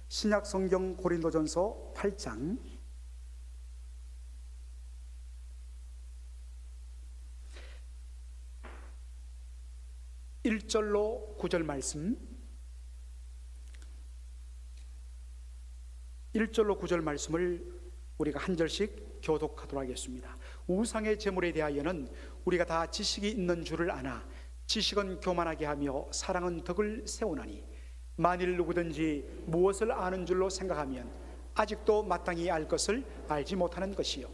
신약 성경 고린도전서 8장 1절로 9절 말씀, 1절로 9절 말씀을 우리가 한 절씩 교독하도록 하겠습니다. 우상의 제물에 대하여는 우리가 다 지식이 있는 줄을 아나 지식은 교만하게 하며 사랑은 덕을 세우나니 만일 누구든지 무엇을 아는 줄로 생각하면 아직도 마땅히 알 것을 알지 못하는 것이요,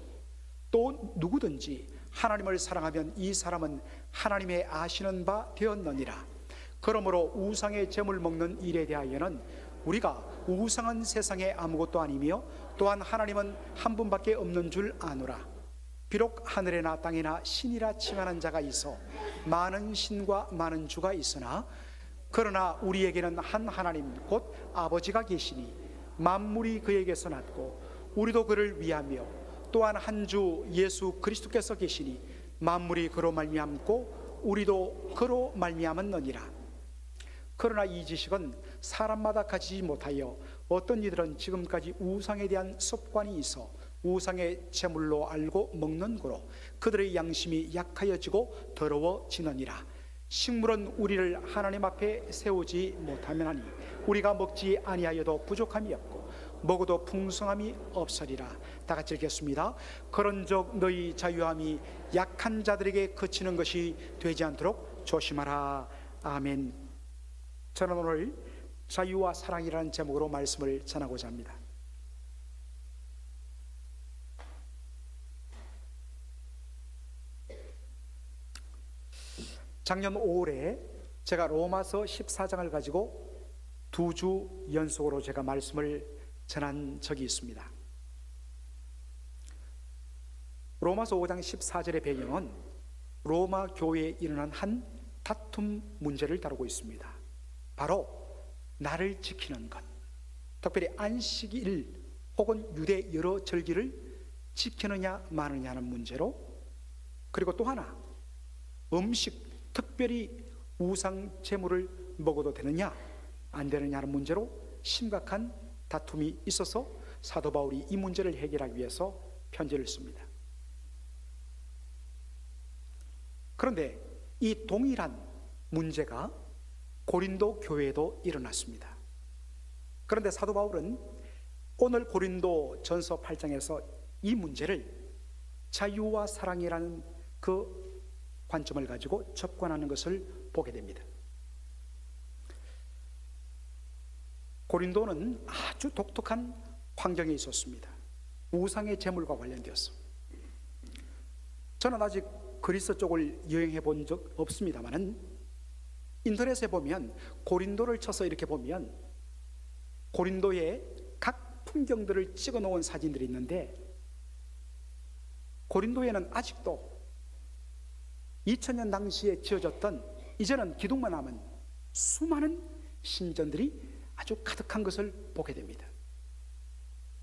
또 누구든지 하나님을 사랑하면 이 사람은 하나님의 아시는 바 되었느니라. 그러므로 우상의 제물 먹는 일에 대하여는 우리가 우상은 세상에 아무것도 아니며 또한 하나님은 한 분밖에 없는 줄 아노라. 비록 하늘에나 땅에나 신이라 칭하는 자가 있어 많은 신과 많은 주가 있으나 그러나 우리에게는 한 하나님 곧 아버지가 계시니 만물이 그에게서 났고 우리도 그를 위하며 또한 한 주 예수 그리스도께서 계시니 만물이 그로 말미암고 우리도 그로 말미암았느니라. 그러나 이 지식은 사람마다 가지지 못하여 어떤 이들은 지금까지 우상에 대한 습관이 있어 우상의 제물로 알고 먹는 고로 그들의 양심이 약하여지고 더러워지느니라. 식물은 우리를 하나님 앞에 세우지 못하면 하니 우리가 먹지 아니하여도 부족함이 없고 먹어도 풍성함이 없으리라. 다 같이 읽겠습니다. 그런즉 너희 자유함이 약한 자들에게 그치는 것이 되지 않도록 조심하라. 아멘. 저는 오늘 자유와 사랑이라는 제목으로 말씀을 전하고자 합니다. 작년 5월에 제가 로마서 14장을 가지고 2주 연속으로 제가 말씀을 전한 적이 있습니다. 로마서 5장 14절의 배경은 로마 교회에 일어난 한 다툼 문제를 다루고 있습니다. 바로 나를 지키는 것, 특별히 안식일 혹은 유대 여러 절기를 지키느냐 마느냐는 문제로, 그리고 또 하나 음식, 특별히 우상 제물을 먹어도 되느냐 안 되느냐는 문제로 심각한 다툼이 있어서 사도 바울이 이 문제를 해결하기 위해서 편지를 씁니다. 그런데 이 동일한 문제가 고린도 교회에도 일어났습니다. 그런데 사도 바울은 오늘 고린도 전서 8장에서 이 문제를 자유와 사랑이라는 그 관점을 가지고 접근하는 것을 보게 됩니다. 고린도는 아주 독특한 환경에 있었습니다. 우상의 제물과 관련되어서. 저는 아직 그리스 쪽을 여행해 본 적 없습니다만은 인터넷에 보면 고린도를 쳐서 이렇게 보면 고린도의 각 풍경들을 찍어 놓은 사진들이 있는데, 고린도에는 아직도 2000년 당시에 지어졌던, 이제는 기둥만 남은 수많은 신전들이 아주 가득한 것을 보게 됩니다.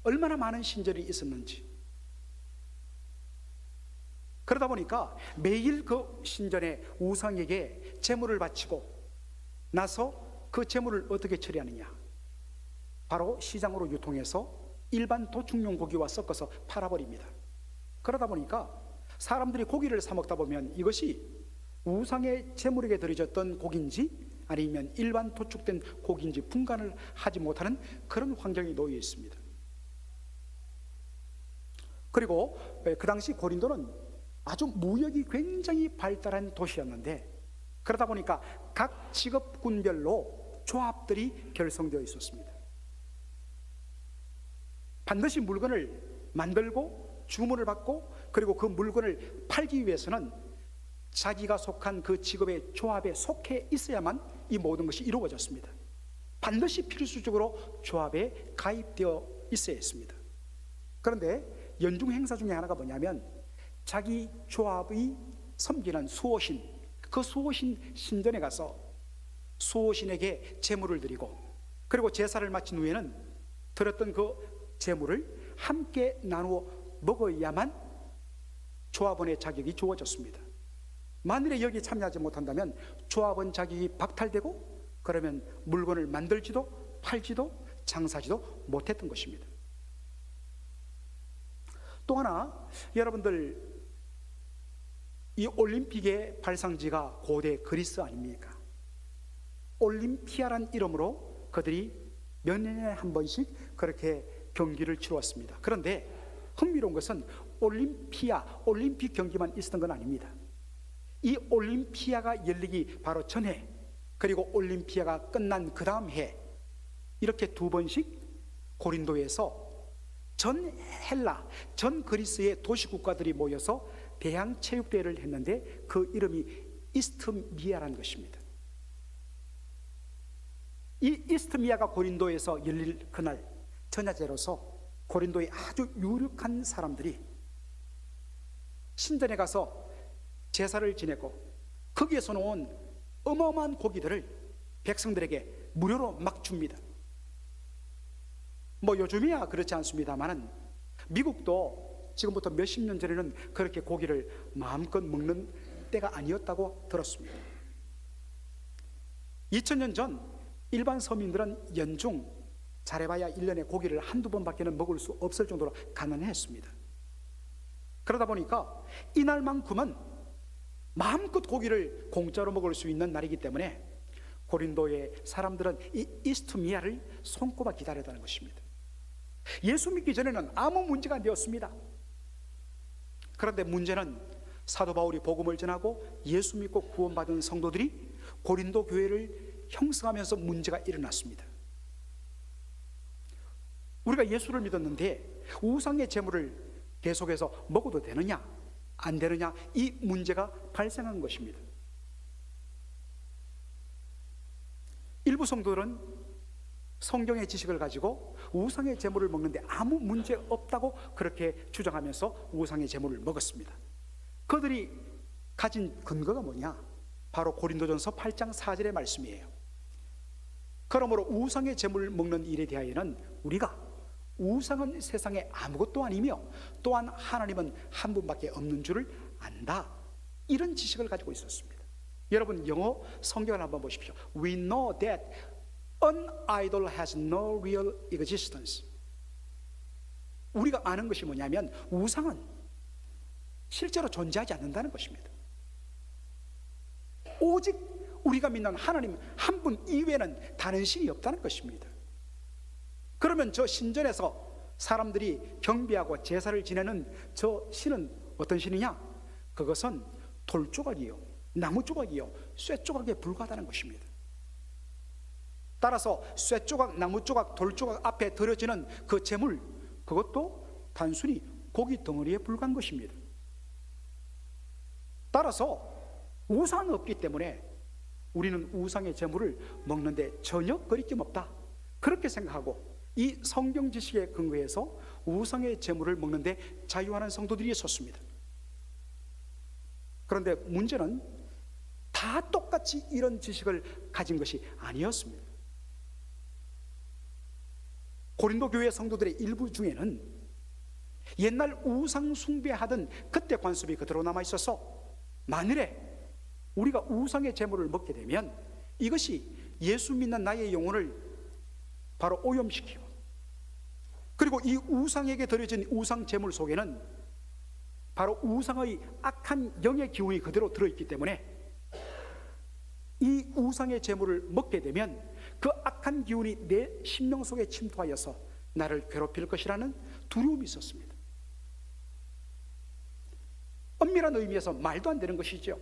얼마나 많은 신전이 있었는지. 그러다 보니까 매일 그 신전에 우상에게 제물을 바치고 나서 그 제물을 어떻게 처리하느냐, 바로 시장으로 유통해서 일반 도축용 고기와 섞어서 팔아버립니다. 그러다 보니까 사람들이 고기를 사 먹다 보면 이것이 우상의 제물에게 드려졌던 고기인지 아니면 일반 도축된 고기인지 분간을 하지 못하는 그런 환경에 놓여 있습니다. 그리고 그 당시 고린도는 아주 무역이 굉장히 발달한 도시였는데, 그러다 보니까 각 직업군별로 조합들이 결성되어 있었습니다. 반드시 물건을 만들고 주문을 받고 그리고 그 물건을 팔기 위해서는 자기가 속한 그 직업의 조합에 속해 있어야만 이 모든 것이 이루어졌습니다. 반드시 필수적으로 조합에 가입되어 있어야 했습니다. 그런데 연중 행사 중에 하나가 뭐냐면 자기 조합의 섬기는 수호신, 그 수호신 신전에 가서 수호신에게 제물을 드리고 그리고 제사를 마친 후에는 드렸던 그 제물을 함께 나누어 먹어야만 조합원의 자격이 주어졌습니다. 만일에 여기 참여하지 못한다면 조합원 자격이 박탈되고 그러면 물건을 만들지도 팔지도 장사하지도 못했던 것입니다. 또 하나, 여러분들, 이 올림픽의 발상지가 고대 그리스 아닙니까? 올림피아란 이름으로 그들이 몇 년에 한 번씩 그렇게 경기를 치루었습니다. 그런데 흥미로운 것은 올림픽 경기만 있었던 건 아닙니다. 이 올림피아가 열리기 바로 전해, 그리고 올림피아가 끝난 그 다음 해, 이렇게 두 번씩 고린도에서 전 헬라, 전 그리스의 도시국가들이 모여서 대항체육대회를 했는데 그 이름이 이스트미아라는 것입니다. 이 이스트미아가 고린도에서 열릴 그날 전야제로서 고린도의 아주 유력한 사람들이 신전에 가서 제사를 지내고 거기에서 놓은 어마어마한 고기들을 백성들에게 무료로 막 줍니다. 뭐 요즘이야 그렇지 않습니다만은 미국도 지금부터 몇십 년 전에는 그렇게 고기를 마음껏 먹는 때가 아니었다고 들었습니다. 2000년 전 일반 서민들은 연중 잘해봐야 1년에 고기를 한두 번밖에는 먹을 수 없을 정도로 가난했습니다. 그러다 보니까 이날만큼은 마음껏 고기를 공짜로 먹을 수 있는 날이기 때문에 고린도의 사람들은 이 이스투미아를 손꼽아 기다렸다는 것입니다. 예수 믿기 전에는 아무 문제가 안 되었습니다. 그런데 문제는 사도 바울이 복음을 전하고 예수 믿고 구원받은 성도들이 고린도 교회를 형성하면서 문제가 일어났습니다. 우리가 예수를 믿었는데 우상의 제물을 계속해서 먹어도 되느냐 안 되느냐, 이 문제가 발생한 것입니다. 일부 성도들은 성경의 지식을 가지고 우상의 제물을 먹는데 아무 문제 없다고 그렇게 주장하면서 우상의 제물을 먹었습니다. 그들이 가진 근거가 뭐냐? 바로 고린도전서 8장 4절의 말씀이에요. 그러므로 우상의 제물을 먹는 일에 대하여는 우리가 우상은 세상에 아무것도 아니며 또한 하나님은 한 분밖에 없는 줄을 안다, 이런 지식을 가지고 있었습니다. 여러분 영어 성경을 한번 보십시오. We know that an idol has no real existence. 우리가 아는 것이 뭐냐면 우상은 실제로 존재하지 않는다는 것입니다. 오직 우리가 믿는 하나님 한 분 이외에는 다른 신이 없다는 것입니다. 그러면 저 신전에서 사람들이 경배하고 제사를 지내는 저 신은 어떤 신이냐? 그것은 돌조각이요, 나무조각이요, 쇠조각에 불과하다는 것입니다. 따라서 쇠조각, 나무조각, 돌조각 앞에 드려지는 그 제물, 그것도 단순히 고기 덩어리에 불과한 것입니다. 따라서 우상이 없기 때문에 우리는 우상의 제물을 먹는데 전혀 거리낌 없다, 그렇게 생각하고 이 성경 지식에 근거해서 우상의 제물을 먹는데 자유하는 성도들이 있었습니다. 그런데 문제는 다 똑같이 이런 지식을 가진 것이 아니었습니다. 고린도 교회 성도들의 일부 중에는 옛날 우상 숭배하던 그때 관습이 그대로 남아 있어서 만일에 우리가 우상의 제물을 먹게 되면 이것이 예수 믿는 나의 영혼을 바로 오염시키고, 그리고 이 우상에게 드려진 우상 제물 속에는 바로 우상의 악한 영의 기운이 그대로 들어있기 때문에 이 우상의 제물을 먹게 되면 그 악한 기운이 내 심령 속에 침투하여서 나를 괴롭힐 것이라는 두려움이 있었습니다. 엄밀한 의미에서 말도 안 되는 것이죠.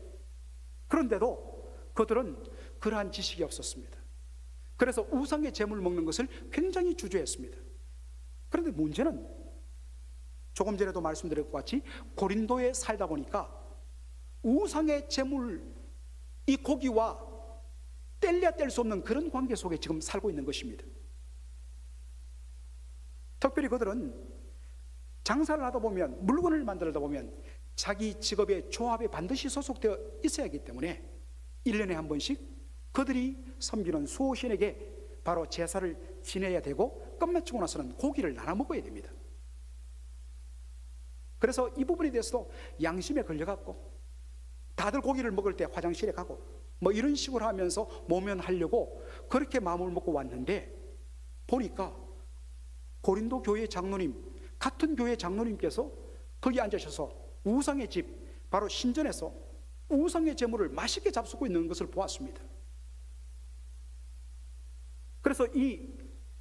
그런데도 그들은 그러한 지식이 없었습니다. 그래서 우상의 제물을 먹는 것을 굉장히 주저했습니다. 그런데 문제는 조금 전에도 말씀드렸던 것 같이 고린도에 살다 보니까 우상의 제물, 이 고기와 뗄래야 뗄 수 없는 그런 관계 속에 지금 살고 있는 것입니다. 특별히 그들은 장사를 하다 보면, 물건을 만들다 보면 자기 직업의 조합에 반드시 소속되어 있어야 하기 때문에 1년에 한 번씩 그들이 섬기는 수호신에게 바로 제사를 지내야 되고 끝마치고 나서는 고기를 나눠 먹어야 됩니다. 그래서 이 부분에 대해서도 양심에 걸려갖고 다들 고기를 먹을 때 화장실에 가고 뭐 이런 식으로 하면서 모면하려고 그렇게 마음을 먹고 왔는데, 보니까 고린도 교회 장로님, 같은 교회 장로님께서 거기 앉으셔서 우상의 집, 바로 신전에서 우상의 제물을 맛있게 잡수고 있는 것을 보았습니다. 그래서 이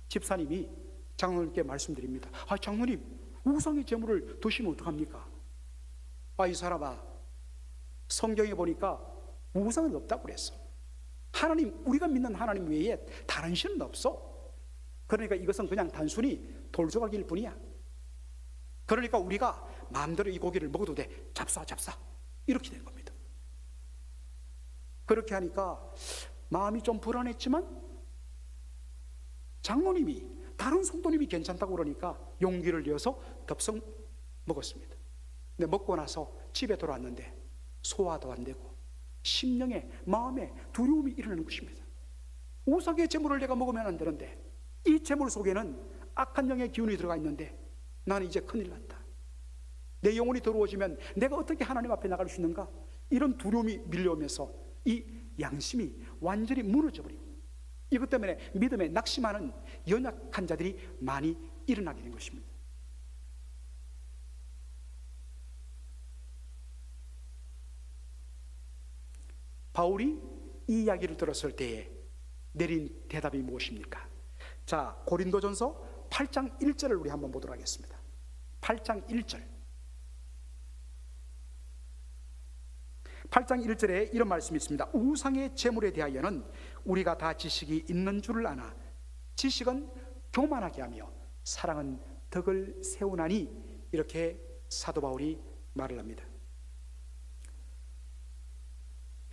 집사님이 장로님께 말씀드립니다. 장로님, 우상의 제물을 드시면 어떡합니까? 이 사람아, 성경에 보니까 우상은 없다고 그랬어. 하나님, 우리가 믿는 하나님 외에 다른 신은 없어. 그러니까 이것은 그냥 단순히 돌조각일 뿐이야. 그러니까 우리가 마음대로 이 고기를 먹어도 돼. 잡사 이렇게 된 겁니다. 그렇게 하니까 마음이 좀 불안했지만 장로님이, 다른 성도님이 괜찮다고 그러니까 용기를 내어서 덥석 먹었습니다. 근데 먹고 나서 집에 돌아왔는데 소화도 안 되고 심령에, 마음에 두려움이 일어나는 것입니다. 우상의 제물을 내가 먹으면 안 되는데, 이 제물 속에는 악한 영의 기운이 들어가 있는데 나는 이제 큰일 났다. 내 영혼이 더러워지면 내가 어떻게 하나님 앞에 나갈 수 있는가? 이런 두려움이 밀려오면서 이 양심이 완전히 무너져 버리고, 이것 때문에 믿음에 낙심하는 연약한 자들이 많이 일어나게 된 것입니다. 바울이 이 이야기를 들었을 때에 내린 대답이 무엇입니까? 자, 고린도전서 8장 1절을 우리 한번 보도록 하겠습니다. 8장 1절. 8장 1절에 이런 말씀이 있습니다. 우상의 제물에 대하여는 우리가 다 지식이 있는 줄을 아나 지식은 교만하게 하며 사랑은 덕을 세우나니, 이렇게 사도 바울이 말을 합니다.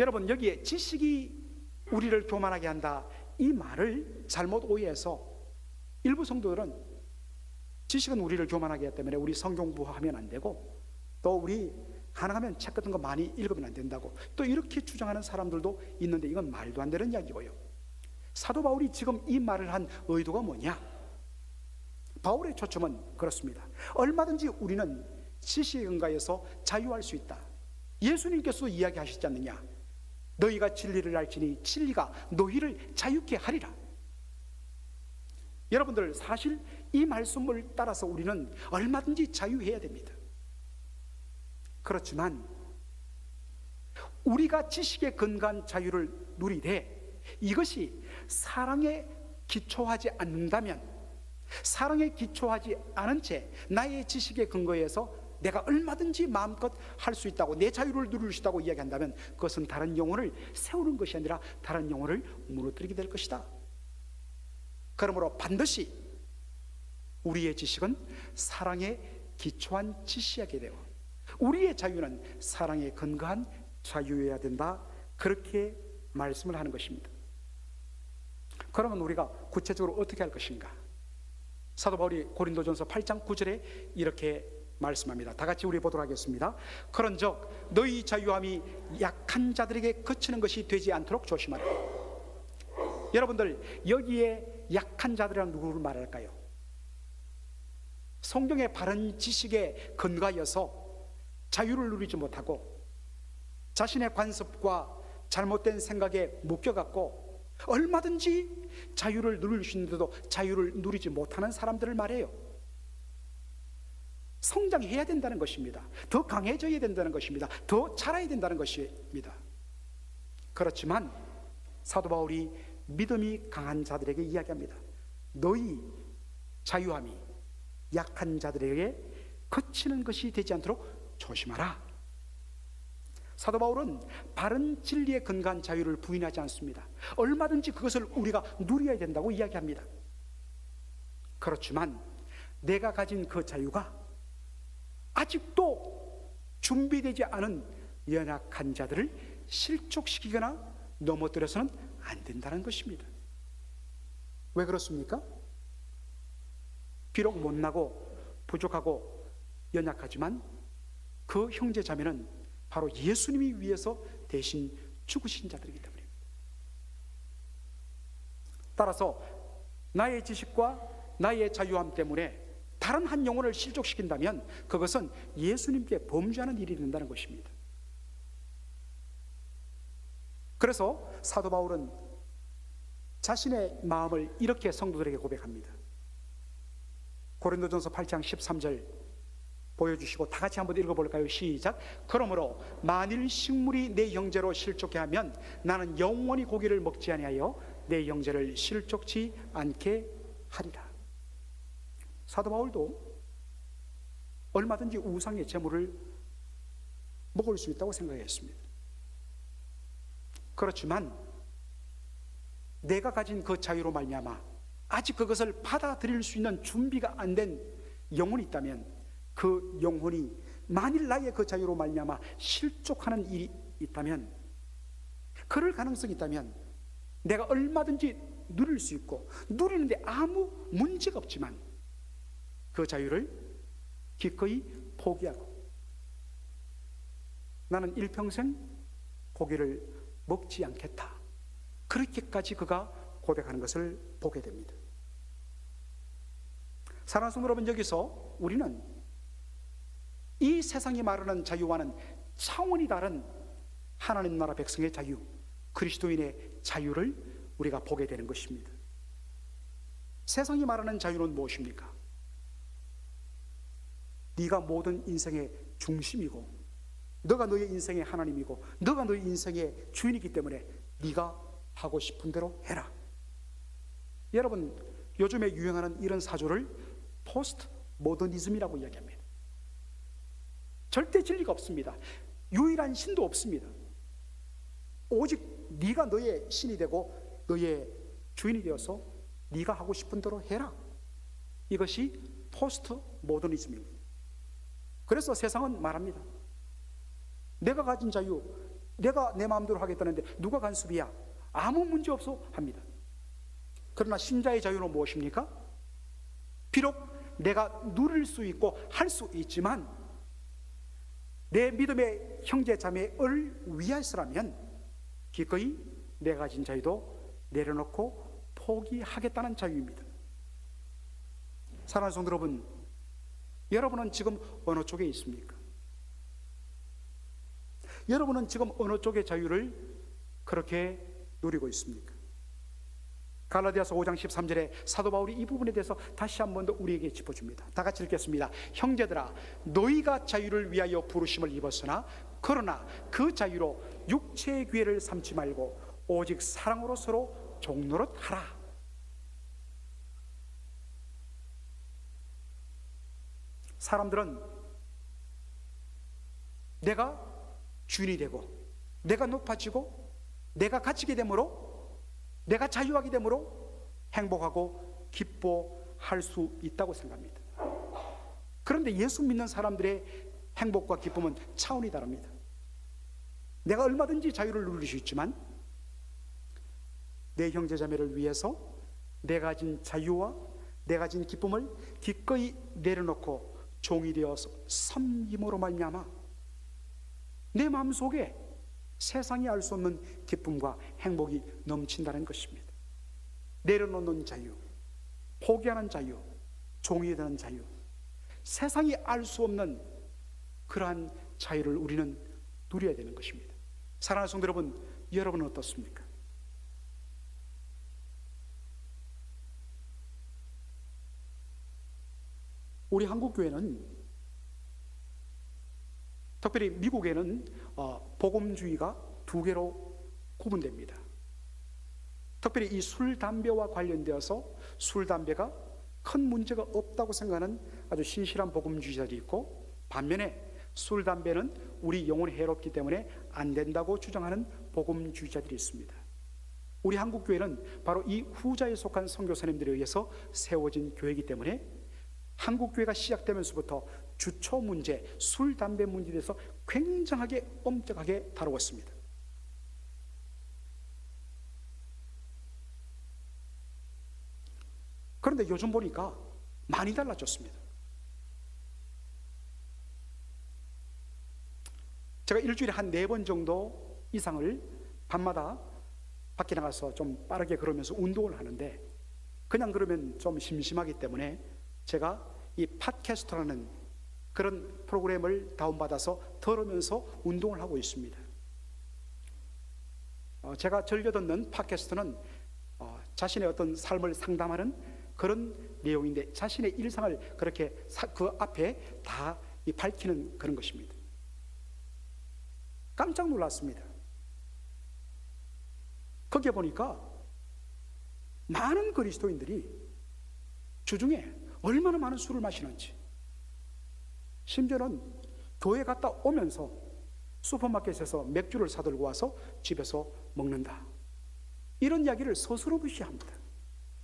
여러분, 여기에 지식이 우리를 교만하게 한다, 이 말을 잘못 오해해서 일부 성도들은 지식은 우리를 교만하게 하기 때문에 우리 성경 공부하면 안 되고, 또 우리 가능하면 책 같은 거 많이 읽으면 안 된다고 또 이렇게 주장하는 사람들도 있는데, 이건 말도 안 되는 이야기고요. 사도 바울이 지금 이 말을 한 의도가 뭐냐? 바울의 초점은 그렇습니다. 얼마든지 우리는 지식에 근거해서 자유할 수 있다. 예수님께서도 이야기하시지 않느냐? 너희가 진리를 알지니 진리가 너희를 자유케 하리라. 여러분들, 사실 이 말씀을 따라서 우리는 얼마든지 자유해야 됩니다. 그렇지만 우리가 지식에 근거한 자유를 누리되 이것이 사랑에 기초하지 않는다면, 사랑에 기초하지 않은 채 나의 지식에 근거해서 내가 얼마든지 마음껏 할 수 있다고, 내 자유를 누릴 수 있다고 이야기한다면 그것은 다른 영혼을 세우는 것이 아니라 다른 영혼을 무너뜨리게 될 것이다. 그러므로 반드시 우리의 지식은 사랑에 기초한 지식이어야 되고, 우리의 자유는 사랑에 근거한 자유여야 된다. 그렇게 말씀을 하는 것입니다. 그러면 우리가 구체적으로 어떻게 할 것인가? 사도 바울이 고린도전서 8장 9절에 이렇게 말씀합니다. 다 같이 우리 보도록 하겠습니다. 그런즉 너희 자유함이 약한 자들에게 그치는 것이 되지 않도록 조심하라. 여러분들, 여기에 약한 자들이란 누구를 말할까요? 성경의 바른 지식에 근거하여서 자유를 누리지 못하고 자신의 관습과 잘못된 생각에 묶여갖고 얼마든지 자유를 누릴 수 있는데도 자유를 누리지 못하는 사람들을 말해요. 성장해야 된다는 것입니다. 더 강해져야 된다는 것입니다. 더 자라야 된다는 것입니다. 그렇지만 사도 바울이 믿음이 강한 자들에게 이야기합니다. 너희 자유함이 약한 자들에게 그치는 것이 되지 않도록 조심하라. 사도 바울은 바른 진리에 근거한 자유를 부인하지 않습니다. 얼마든지 그것을 우리가 누려야 된다고 이야기합니다. 그렇지만 내가 가진 그 자유가 아직도 준비되지 않은 연약한 자들을 실족시키거나 넘어뜨려서는 안 된다는 것입니다. 왜 그렇습니까? 비록 못나고 부족하고 연약하지만 그 형제 자매는 바로 예수님이 위해서 대신 죽으신 자들이기 때문입니다. 따라서 나의 지식과 나의 자유함 때문에 다른 한 영혼을 실족시킨다면 그것은 예수님께 범죄하는 일이 된다는 것입니다. 그래서 사도 바울은 자신의 마음을 이렇게 성도들에게 고백합니다. 고린도전서 8장 13절 보여주시고 다 같이 한번 읽어볼까요? 시작. 그러므로 만일 식물이 내 형제로 실족해 하면 나는 영원히 고기를 먹지 아니하여 내 형제를 실족치 않게 하리라. 사도 바울도 얼마든지 우상의 제물을 먹을 수 있다고 생각했습니다. 그렇지만 내가 가진 그 자유로 말미암아 아직 그것을 받아들일 수 있는 준비가 안 된 영혼이 있다면, 그 영혼이 만일 나의 그 자유로 말미암아 실족하는 일이 있다면, 그럴 가능성이 있다면 내가 얼마든지 누릴 수 있고 누리는데 아무 문제가 없지만 그 자유를 기꺼이 포기하고 나는 일평생 고기를 먹지 않겠다, 그렇게까지 그가 고백하는 것을 보게 됩니다. 사랑하는 성도 여러분, 여기서 우리는 이 세상이 말하는 자유와는 차원이 다른 하나님 나라 백성의 자유, 그리스도인의 자유를 우리가 보게 되는 것입니다. 세상이 말하는 자유는 무엇입니까? 네가 모든 인생의 중심이고 너가 너의 인생의 하나님이고 너가 너의 인생의 주인이기 때문에 네가 하고 싶은 대로 해라. 여러분, 요즘에 유행하는 이런 사조를 포스트 모더니즘이라고 이야기합니다. 절대 진리가 없습니다. 유일한 신도 없습니다. 오직 네가 너의 신이 되고 너의 주인이 되어서 네가 하고 싶은 대로 해라. 이것이 포스트 모더니즘입니다. 그래서 세상은 말합니다. 내가 가진 자유, 내가 내 마음대로 하겠다는데 누가 간섭이야? 아무 문제 없어 합니다. 그러나 신자의 자유는 무엇입니까? 비록 내가 누릴 수 있고 할 수 있지만 내 믿음의 형제 자매를 위해서라면 기꺼이 내가 가진 자유도 내려놓고 포기하겠다는 자유입니다. 사랑하는 성도 여러분, 여러분은 지금 어느 쪽에 있습니까? 여러분은 지금 어느 쪽의 자유를 그렇게 누리고 있습니까? 갈라디아서 5장 13절에 사도 바울이 이 부분에 대해서 다시 한 번 더 우리에게 짚어줍니다. 다 같이 읽겠습니다. 형제들아, 너희가 자유를 위하여 부르심을 입었으나 그러나 그 자유로 육체의 기회를 삼지 말고 오직 사랑으로 서로 종노릇 하라. 사람들은 내가 주인이 되고 내가 높아지고 내가 갇히게 되므로, 내가 자유하게 되므로 행복하고 기뻐할 수 있다고 생각합니다. 그런데 예수 믿는 사람들의 행복과 기쁨은 차원이 다릅니다. 내가 얼마든지 자유를 누릴 수 있지만 내 형제자매를 위해서 내가 가진 자유와 내가 가진 기쁨을 기꺼이 내려놓고 종이 되어서 섬김으로 말미암아 내 마음속에 세상이 알 수 없는 기쁨과 행복이 넘친다는 것입니다. 내려놓는 자유, 포기하는 자유, 종이 되는 자유, 세상이 알 수 없는 그러한 자유를 우리는 누려야 되는 것입니다. 사랑하는 성도 여러분, 여러분은 어떻습니까? 우리 한국교회는, 특별히 미국에는 복음주의가 두 개로 구분됩니다. 특별히 이 술, 담배와 관련되어서 술, 담배가 큰 문제가 없다고 생각하는 아주 신실한 복음주의자들이 있고, 반면에 술, 담배는 우리 영혼에 해롭기 때문에 안 된다고 주장하는 복음주의자들이 있습니다. 우리 한국교회는 바로 이 후자에 속한 선교사님들에 의해서 세워진 교회이기 때문에 한국교회가 시작되면서부터 주초 문제, 술, 담배 문제에 대해서 굉장하게 엄격하게 다루었습니다. 그런데 요즘 보니까 많이 달라졌습니다. 제가 일주일에 한 4번 정도 이상을 밤마다 밖에 나가서 좀 빠르게 걸으면서 운동을 하는데, 그냥 그러면 좀 심심하기 때문에 제가 이 팟캐스트라는 그런 프로그램을 다운받아서 들으면서 운동을 하고 있습니다. 제가 즐겨 듣는 팟캐스트는 자신의 어떤 삶을 상담하는 그런 내용인데 자신의 일상을 그렇게 그 앞에 다 밝히는 그런 것입니다. 깜짝 놀랐습니다. 거기에 보니까 많은 그리스도인들이 주중에 얼마나 많은 술을 마시는지, 심지어는 교회 갔다 오면서 슈퍼마켓에서 맥주를 사들고 와서 집에서 먹는다, 이런 이야기를 서슴없이 합니다.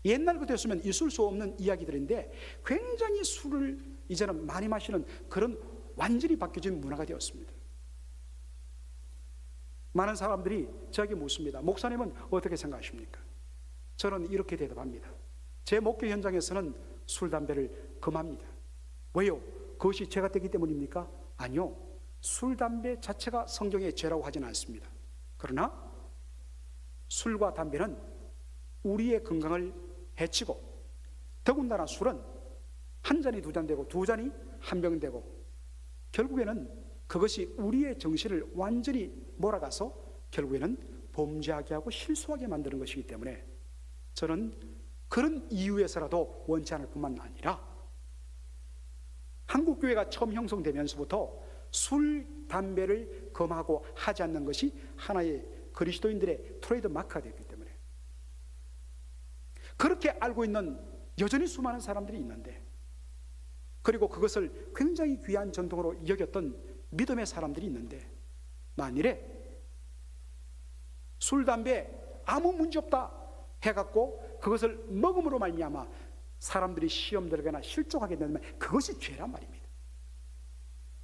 옛날 같았으면 있을 수 없는 이야기들인데 굉장히 술을 이제는 많이 마시는 그런 완전히 바뀌어진 문화가 되었습니다. 많은 사람들이 저에게 묻습니다. 목사님은 어떻게 생각하십니까? 저는 이렇게 대답합니다. 제 목회 현장에서는 술, 담배를 금합니다. 왜요? 그것이 죄가 되기 때문입니까? 아니요. 술, 담배 자체가 성경의 죄라고 하지는 않습니다. 그러나 술과 담배는 우리의 건강을 해치고, 더군다나 술은 한 잔이 두 잔 되고 두 잔이 한 병 되고, 결국에는 그것이 우리의 정신을 완전히 몰아가서 결국에는 범죄하게 하고 실수하게 만드는 것이기 때문에 저는 그런 이유에서라도 원치 않을 뿐만 아니라 한국교회가 처음 형성되면서부터 술, 담배를 금하고 하지 않는 것이 하나의 그리스도인들의 트레이드 마크가 되었기 때문에, 그렇게 알고 있는 여전히 수많은 사람들이 있는데, 그리고 그것을 굉장히 귀한 전통으로 여겼던 믿음의 사람들이 있는데, 만일에 술, 담배 아무 문제 없다 해갖고 그것을 먹음으로 말미암아 사람들이 시험 들거나 실족하게 되면 그것이 죄란 말입니다.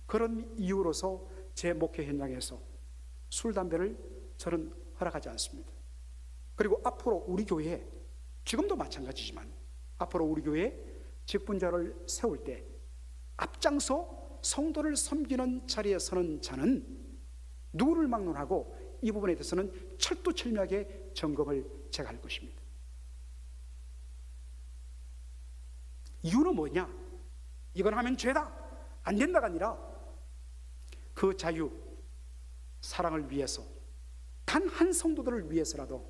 그런 이유로서 제 목회 현장에서 술, 담배를 저는 허락하지 않습니다. 그리고 앞으로 우리 교회에, 지금도 마찬가지지만 앞으로 우리 교회에 직분자를 세울 때 앞장서 성도를 섬기는 자리에 서는 자는 누구를 막론하고 이 부분에 대해서는 철두철미하게 점검을 제가 할 것입니다. 이유는 뭐냐? 이건 하면 죄다, 안 된다가 아니라 그 자유, 사랑을 위해서, 단 한 성도들을 위해서라도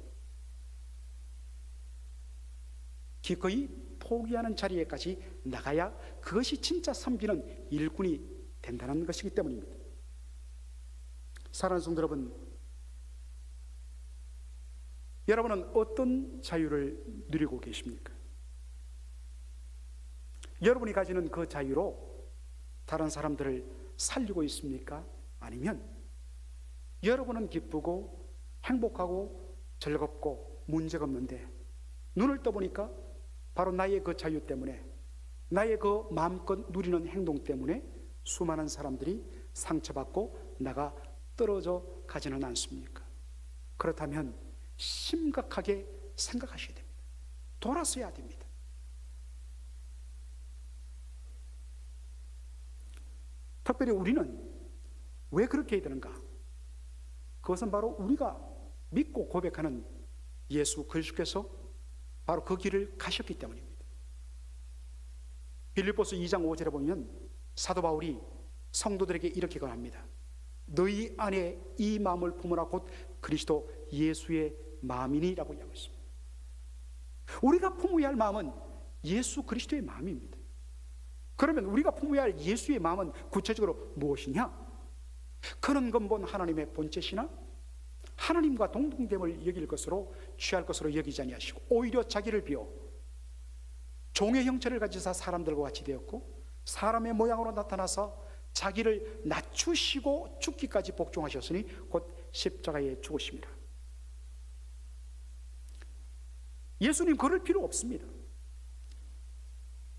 기꺼이 포기하는 자리에까지 나가야 그것이 진짜 섬기는 일꾼이 된다는 것이기 때문입니다. 사랑하는 성도 여러분, 여러분은 어떤 자유를 누리고 계십니까? 여러분이 가지는 그 자유로 다른 사람들을 살리고 있습니까? 아니면 여러분은 기쁘고 행복하고 즐겁고 문제가 없는데 눈을 떠보니까 바로 나의 그 자유 때문에, 나의 그 마음껏 누리는 행동 때문에 수많은 사람들이 상처받고 나가 떨어져 가지는 않습니까? 그렇다면 심각하게 생각하셔야 됩니다. 돌아서야 됩니다. 특별히 우리는 왜 그렇게 해야 되는가? 그것은 바로 우리가 믿고 고백하는 예수 그리스도께서 바로 그 길을 가셨기 때문입니다. 빌립보서 2장 5절에 보면 사도 바울이 성도들에게 이렇게 권합니다. 너희 안에 이 마음을 품으라, 곧 그리스도 예수의 마음이니라고 이야기하고 있습니다. 우리가 품어야 할 마음은 예수 그리스도의 마음입니다. 그러면 우리가 품어야 할 예수의 마음은 구체적으로 무엇이냐? 그런 근본 하나님의 본체시나 하나님과 동등됨을 여길 것으로 취할 것으로 여기지 아니하시고 오히려 자기를 비워 종의 형체를 가지사 사람들과 같이 되었고 사람의 모양으로 나타나서 자기를 낮추시고 죽기까지 복종하셨으니 곧 십자가에 죽으십니다. 예수님 그럴 필요 없습니다.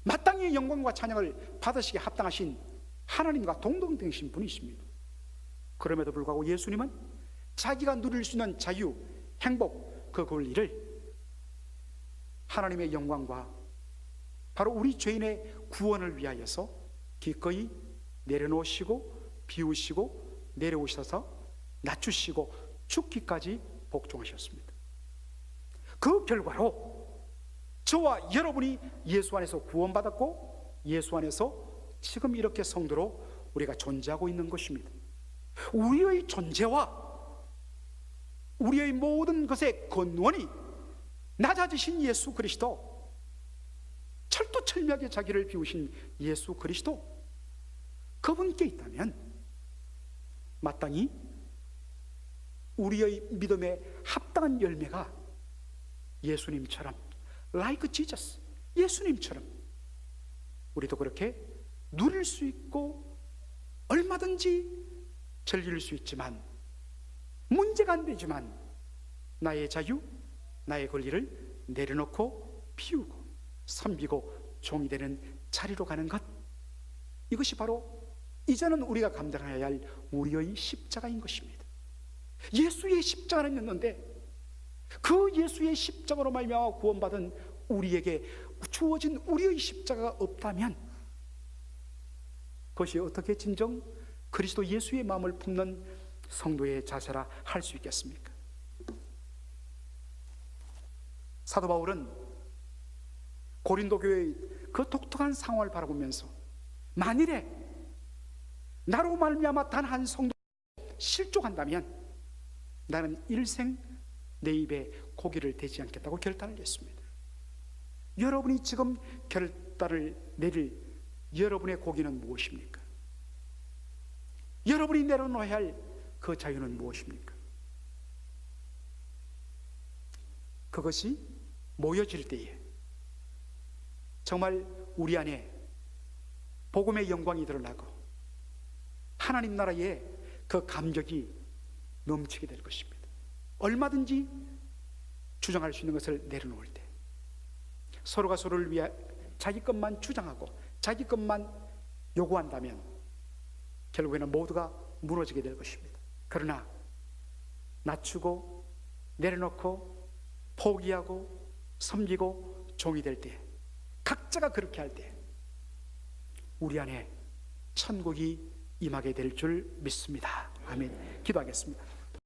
마땅히 영광과 찬양을 받으시기에 합당하신 하나님과 동등되신 분이십니다. 그럼에도 불구하고 예수님은 자기가 누릴 수 있는 자유, 행복, 그 권리를 하나님의 영광과 바로 우리 죄인의 구원을 위하여서 기꺼이 내려놓으시고 비우시고 내려오셔서 낮추시고 죽기까지 복종하셨습니다. 그 결과로 저와 여러분이 예수 안에서 구원받았고 예수 안에서 지금 이렇게 성도로 우리가 존재하고 있는 것입니다. 우리의 존재와 우리의 모든 것의 근원이 낮아지신 예수 그리스도, 철두철미하게 자기를 비우신 예수 그리스도, 그분께 있다면 마땅히 우리의 믿음에 합당한 열매가 예수님처럼, like Jesus, 예수님처럼 우리도 그렇게 누릴 수 있고 얼마든지 즐길 수 있지만, 문제가 안 되지만 나의 자유, 나의 권리를 내려놓고 비우고 섬기고 종이 되는 자리로 가는 것, 이것이 바로 이제는 우리가 감당해야 할 우리의 십자가인 것입니다. 예수의 십자가는 있는데 그 예수의 십자가로 말미암아 구원받은 우리에게 주어진 우리의 십자가가 없다면 그것이 어떻게 진정 그리스도 예수의 마음을 품는 성도의 자세라 할 수 있겠습니까? 사도 바울은 고린도 교회의 그 독특한 상황을 바라보면서 만일에 나로 말미암아 단 한 성도 실족한다면 나는 일생 내 입에 고기를 대지 않겠다고 결단을 했습니다. 여러분이 지금 결단을 내릴 여러분의 고기는 무엇입니까? 여러분이 내려놓아야 할 그 자유는 무엇입니까? 그것이 모여질 때에 정말 우리 안에 복음의 영광이 드러나고 하나님 나라의 그 감격이 넘치게 될 것입니다. 얼마든지 주장할 수 있는 것을 내려놓을 때, 서로가 서로를 위해 자기 것만 주장하고 자기 것만 요구한다면 결국에는 모두가 무너지게 될 것입니다. 그러나 낮추고 내려놓고 포기하고 섬기고 종이 될 때, 각자가 그렇게 할 때 우리 안에 천국이 임하게 될 줄 믿습니다. 아멘. 기도하겠습니다.